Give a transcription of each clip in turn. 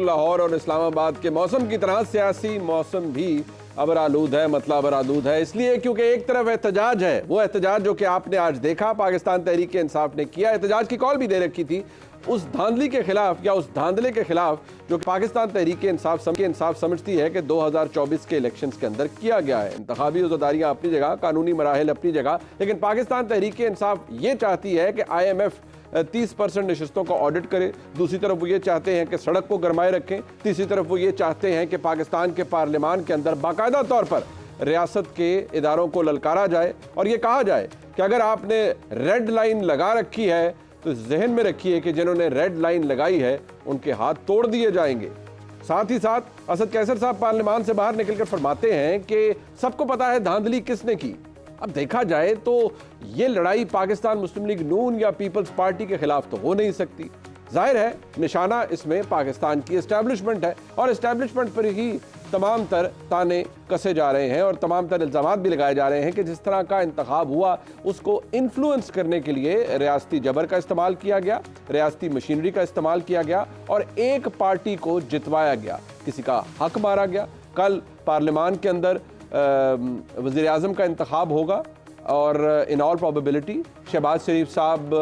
लाहौर और इस्लामाबाद के मौसम की तरह सियासी मौसम भी अबरालूद है, मतलब अबरालूद है इसलिए क्योंकि एक तरफ एहतजाज है, वो एहतजाज जो कि आपने आज देखा पाकिस्तान तहरीक इंसाफ ने किया, एहतजाज की कॉल भी दे रखी थी उस धांधली के खिलाफ या उस धांधले के खिलाफ जो पाकिस्तान तहरीक इंसाफ समझती है कि 2024 के इलेक्शंस के अंदर किया गया है। इंतखाबी उज़्ज़दारियां अपनी जगह, कानूनी मराहिल अपनी जगह, लेकिन पाकिस्तान तहरीक इंसाफ ये चाहती है कि IMF 30% नशस्तों का ऑडिट करे, दूसरी तरफ वो ये चाहते हैं कि सड़क को गरमाए रखें, तीसरी तरफ वो ये चाहते हैं कि पाकिस्तान के पार्लियामान के अंदर बाकायदा तौर पर रियासत के इदारों को ललकारा जाए और ये कहा जाए कि अगर आपने रेड लाइन लगा रखी है तो जहन में रखिए कि जिन्होंने रेड लाइन लगाई है उनके हाथ तोड़ दिए जाएंगे। साथ ही साथ असद कैसर साहब पार्लियामान से बाहर निकलकर फरमाते हैं कि सबको पता है धांधली किसने की। अब देखा जाए तो ये लड़ाई पाकिस्तान मुस्लिम लीग नून या पीपल्स पार्टी के खिलाफ तो हो नहीं सकती। जाहिर है निशाना इसमें पाकिस्तान की एस्टैब्लिशमेंट है और एस्टैब्लिशमेंट पर ही तमाम तर ताने कसे जा रहे हैं और तमाम तर इल्ज़ामात भी लगाए जा रहे हैं कि जिस तरह का इंतखाब हुआ उसको इन्फ्लुएंस करने के लिए रियासती जबर का इस्तेमाल किया गया, रियासती मशीनरी का इस्तेमाल किया गया और एक पार्टी को जितवाया गया, किसी का हक मारा गया। कल पार्लियामान के अंदर वज़ीर आज़म का इंतखाब होगा और इन ऑल प्रोबेबिलिटी शहबाज शरीफ साहब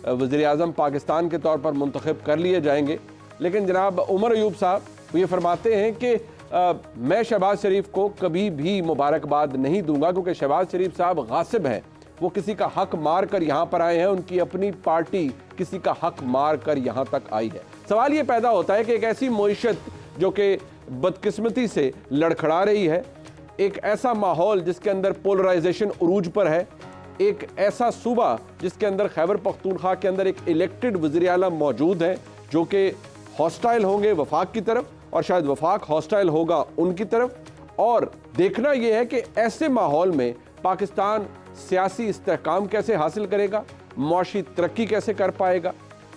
वज़ीर आज़म पाकिस्तान के तौर पर मुंतखब कर लिए जाएंगे। लेकिन जनाब उमर अयूब साहब ये फरमाते हैं कि मैं शहबाज शरीफ को कभी भी मुबारकबाद नहीं दूंगा क्योंकि शहबाज शरीफ साहब गासिब हैं, वो किसी का हक मार कर यहाँ पर आए हैं, उनकी अपनी पार्टी किसी का हक मार कर यहाँ तक आई है। सवाल ये पैदा होता है कि एक ऐसी मईशत जो कि बदकिस्मती से लड़खड़ा रही है, एक ऐसा माहौल जिसके अंदर पोलराइजेशन उरूज पर है, एक ऐसा सूबा जिसके अंदर खैबर पख्तूनख्वा के अंदर एक इलेक्टेड वज़ीर आला मौजूद है जो कि हॉस्टाइल होंगे वफाक की तरफ और शायद वफाक हॉस्टाइल होगा उनकी तरफ। और देखना यह है कि ऐसे माहौल में पाकिस्तान सियासी इस्तेहकाम कैसे हासिल करेगा, मुआशी तरक्की कैसे कर पाएगा।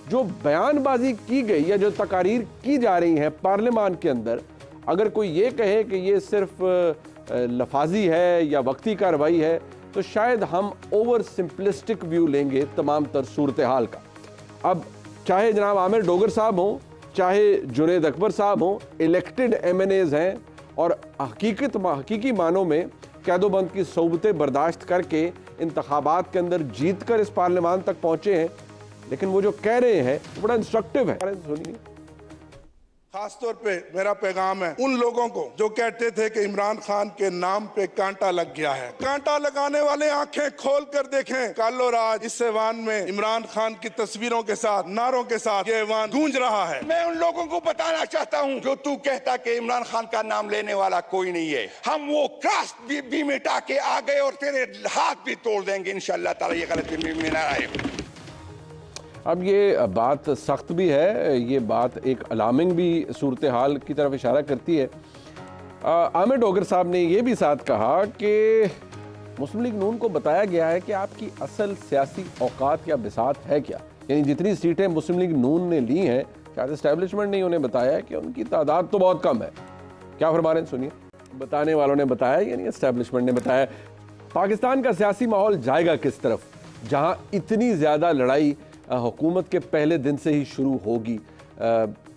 जो बयानबाजी की गई या जो तकारीर की जा रही हैं पार्लियामान के अंदर, अगर कोई ये कहे कि ये सिर्फ लफाजी है या वक्ती कार्रवाई है तो शायद हम ओवर सिंपलिस्टिक व्यू लेंगे तमाम तर सूरत हाल का। अब चाहे जनाब आमिर डोगर साहब हों, चाहे जुनेद अकबर साहब हों, इलेक्टेड MNAs हैं और हकीकी मानों में कैदोबंद की सोबतें बर्दाश्त करके इंतखाबात के अंदर जीत कर इस पार्लियामान तक पहुंचे हैं, लेकिन वो जो कह रहे हैं वो बड़ा इंस्ट्रक्टिव है। सुनिए। खासतौर पे मेरा पैगाम है उन लोगों को जो कहते थे कि इमरान खान के नाम पे कांटा लग गया है। कांटा लगाने वाले आंखें खोल कर देखें, कालो राज इस ऐवान में इमरान खान की तस्वीरों के साथ, नारों के साथ ये ऐवान गूंज रहा है। मैं उन लोगों को बताना चाहता हूं जो तू कहता कि इमरान खान का नाम लेने वाला कोई नहीं है, हम वो क्रॉस भी मिटा के आ गए और तेरे हाथ भी तोड़ देंगे इंशाअल्लाह ताला, ये गलती में ना आए। अब ये बात सख्त भी है, ये बात एक अलार्मिंग भी सूरत हाल की तरफ इशारा करती है। आमिर डोगर साहब ने ये भी साथ कहा कि मुस्लिम लीग नून को बताया गया है कि आपकी असल सियासी औकात या बिसात है क्या, यानी जितनी सीटें मुस्लिम लीग नून ने ली हैं शायद इस्टेब्लिशमेंट ने उन्हें बताया है कि उनकी तादाद तो बहुत कम है। क्या फरमा रहे हैं सुनिए। बताने वालों ने बताया यानी इस्टेब्लिशमेंट ने बताया। पाकिस्तान का सियासी माहौल जाएगा किस तरफ जहाँ इतनी ज़्यादा लड़ाई हुकूमत के पहले दिन से ही शुरू होगी।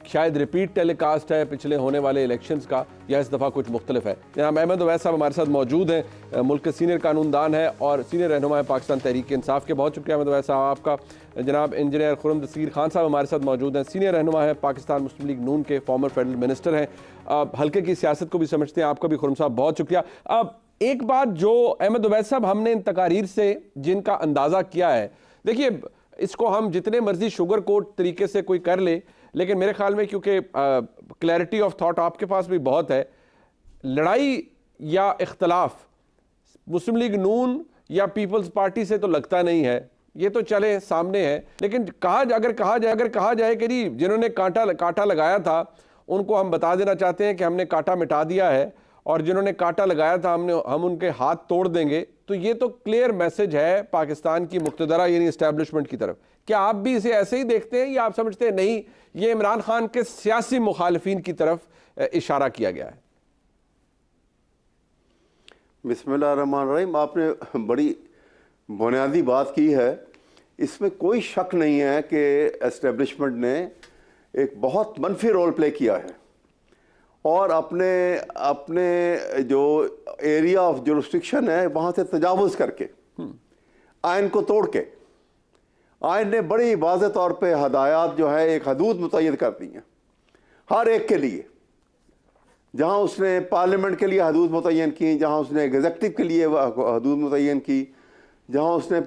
शायद रिपीट टेलीकास्ट है पिछले होने वाले इलेक्शंस का या इस दफ़ा कुछ मुख्तलिफ है। जनाब अहमद उवैस साहब हमारे साथ मौजूद हैं, मुल्क के सीनियर कानूनदान है और सीनियर रहनुमा है पाकिस्तान तहरीक इंसाफ के। बहुत शुक्रिया अहमद उवैस साहब आपका। जनाब इंजीनियर खुर्रम दस्तगीर खान साहब हमारे साथ मौजूद हैं, सीनियर रहनुमा है पाकिस्तान मुस्लिम लीग नून के, फॉर्मर फेडरल मिनिस्टर हैं, हल्के की सियासत को भी समझते हैं। आपका भी खुर्रम साहब बहुत शुक्रिया। अब एक बात जो अहमद उवैस साहब हमने इन तकारीर से जिनका अंदाज़ा किया है, देखिए इसको हम जितने मर्जी शुगर कोट तरीके से कोई कर ले, लेकिन मेरे ख्याल में क्योंकि क्लैरिटी ऑफ थॉट आपके पास भी बहुत है, लड़ाई या इख्तलाफ मुस्लिम लीग नून या पीपल्स पार्टी से तो लगता नहीं है, ये तो चले सामने है। लेकिन अगर कहा जाए कि जी जिन्होंने कांटा लगाया था उनको हम बता देना चाहते हैं कि हमने कांटा मिटा दिया है और जिन्होंने कांटा लगाया था हम उनके हाथ तोड़ देंगे, तो ये तो क्लियर मैसेज है पाकिस्तान की मुक्तदरा यानी एस्टैब्लिशमेंट की तरफ। क्या आप भी इसे ऐसे ही देखते हैं या आप समझते हैं नहीं ये इमरान खान के सियासी मुखालिफिन की तरफ इशारा किया गया है? बिस्मिल्लाहिर्रहमानिर्रहीम, आपने बड़ी बुनियादी बात की है। इसमें कोई शक नहीं है कि एस्टेब्लिशमेंट ने एक बहुत मनफी रोल प्ले किया है और अपने अपने जो एरिया ऑफ जुरिस्डिक्शन है वहाँ से तजावुज़ करके आइन को तोड़ के आइन ने बड़ी वाज़ेह तौर पे हदायत जो है एक हदूद मुतय्यन कर दी हैं हर एक के लिए। जहाँ उसने पार्लियामेंट के लिए हदूद मुतय्यन की, जहाँ उसने एग्जेक्टिव के लिए हदूद मुतय्यन की, जहाँ उसने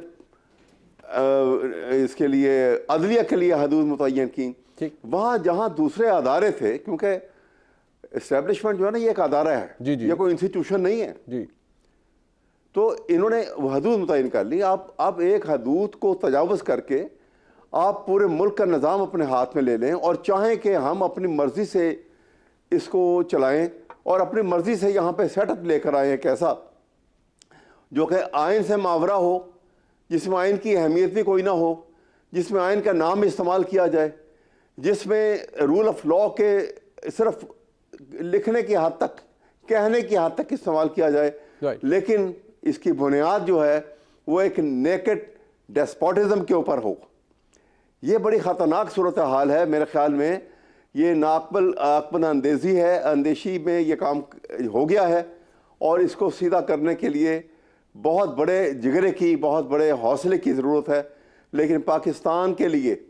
इसके लिए अदलिया के लिए हदूद मुतय्यन की, वहाँ जहाँ दूसरे अदारे थे, क्योंकि इस्टेब्लिशमेंट जो है ना ये एक अदारा है, ये कोई इंस्टीट्यूशन नहीं है जी। तो इन्होंने हदूद मुतय्यन कर ली। आप एक हदूद को तजावुज़ करके आप पूरे मुल्क का निज़ाम अपने हाथ में ले लें और चाहें कि हम अपनी मर्ज़ी से इसको चलाएं और अपनी मर्ज़ी से यहाँ पे सेटअप लेकर आए एक ऐसा जो कि आइन से मावरा हो, जिसमें आइन की अहमियत भी कोई ना हो, जिसमें आइन का नाम इस्तेमाल किया जाए, जिसमें रूल ऑफ लॉ के सिर्फ लिखने की हद तक, कहने की हद तक इस्तेमाल किया जाए, लेकिन इसकी बुनियाद जो है वो एक नेकेड डेस्पोटिज्म के ऊपर हो। ये बड़ी ख़तरनाक सूरत हाल है मेरे ख्याल में। ये नाकबल अंदेज़ी है, अंदेशी में ये काम हो गया है और इसको सीधा करने के लिए बहुत बड़े जिगरे की, बहुत बड़े हौसले की ज़रूरत है। लेकिन पाकिस्तान के लिए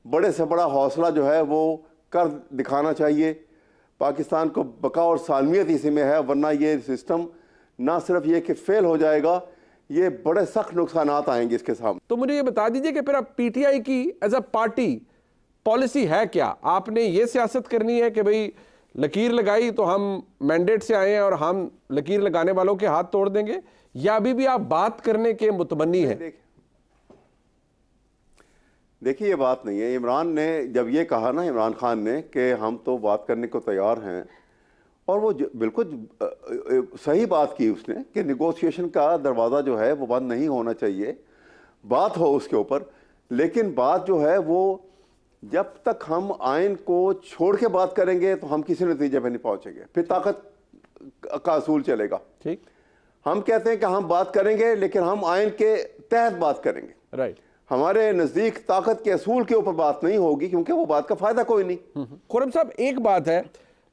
बड़े से बड़ा हौसला जो है वो कर दिखाना चाहिए। पाकिस्तान को बका और सालमियत इसी में है, वरना ये सिस्टम ना सिर्फ ये कि फेल हो जाएगा, ये बड़े सख्त नुकसानात आएंगे इसके सामने। तो मुझे ये बता दीजिए कि फिर अब पीटीआई की एज अ पार्टी पॉलिसी है क्या? आपने ये सियासत करनी है कि भाई लकीर लगाई तो हम मैंडेट से आए हैं और हम लकीर लगाने वालों के हाथ तोड़ देंगे, या अभी भी आप बात करने के मुतमन्नी हैं? देखिए ये बात नहीं है। इमरान ने जब ये कहा ना, इमरान खान ने, कि हम तो बात करने को तैयार हैं, और वो बिल्कुल सही बात की उसने कि निगोशिएशन का दरवाज़ा जो है वो बंद नहीं होना चाहिए, बात हो उसके ऊपर। लेकिन बात जो है वो जब तक हम आइन को छोड़ के बात करेंगे तो हम किसी नतीजे पर नहीं पहुंचेंगे, फिर ताकत का असूल चलेगा। ठीक, हम कहते हैं कि हम बात करेंगे लेकिन हम आइन के तहत बात करेंगे। राइट, हमारे नज़दीक ताकत के असूल के ऊपर बात नहीं होगी, क्योंकि वो बात का फायदा कोई नहीं। खुर्रम साहब, एक बात है,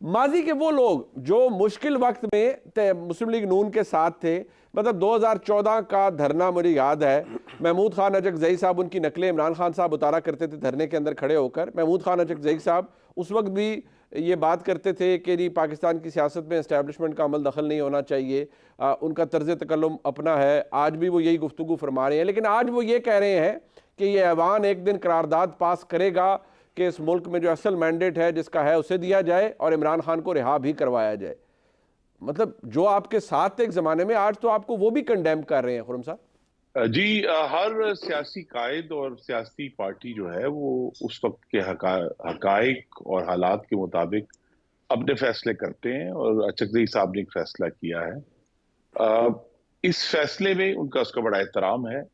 माजी के वो लोग जो मुश्किल वक्त में मुस्लिम लीग नून के साथ थे, मतलब 2014 का धरना मुझे याद है, महमूद खान अचकज़ई साहब, उनकी नकलें इमरान खान साहब उतारा करते थे धरने के अंदर खड़े होकर। महमूद खान अचकज़ई साहब उस वक्त भी ये बात करते थे कि जी पाकिस्तान की सियासत में इस्टेब्लिशमेंट का अमल दखल नहीं होना चाहिए, उनका तर्ज तकल्लुम अपना है, आज भी वो यही गुफ्तगू फरमा रहे हैं। लेकिन आज वो ये कह रहे हैं कि ये ऐवान एक दिन करारदाद पास करेगा कि इस मुल्क में जो असल मैंडेट है जिसका है उसे दिया जाए और इमरान खान को रिहा भी करवाया जाए। मतलब जो आपके साथ थे एक ज़माने में, आज तो आपको वो भी कंडेम कर रहे हैं खुर्रम साहब। जी, हर सियासी कायद और सियासी पार्टी जो है वो उस वक्त के हकाइक और हालात के मुताबिक अपने फैसले करते हैं, और अचकज़ई साहब ने एक फैसला किया है। इस फैसले में उनका उसका बड़ा एहतराम है,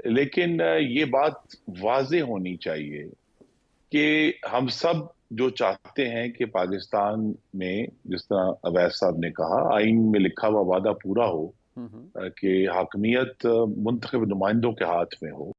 लेकिन ये बात वाज़ेह होनी चाहिए कि हम सब जो चाहते हैं कि पाकिस्तान में, जिस तरह अवैस साहब ने कहा, आइन में लिखा हुआ वादा पूरा हो कि हाकमियत मुंतखब नुमाइंदों के हाथ में हो।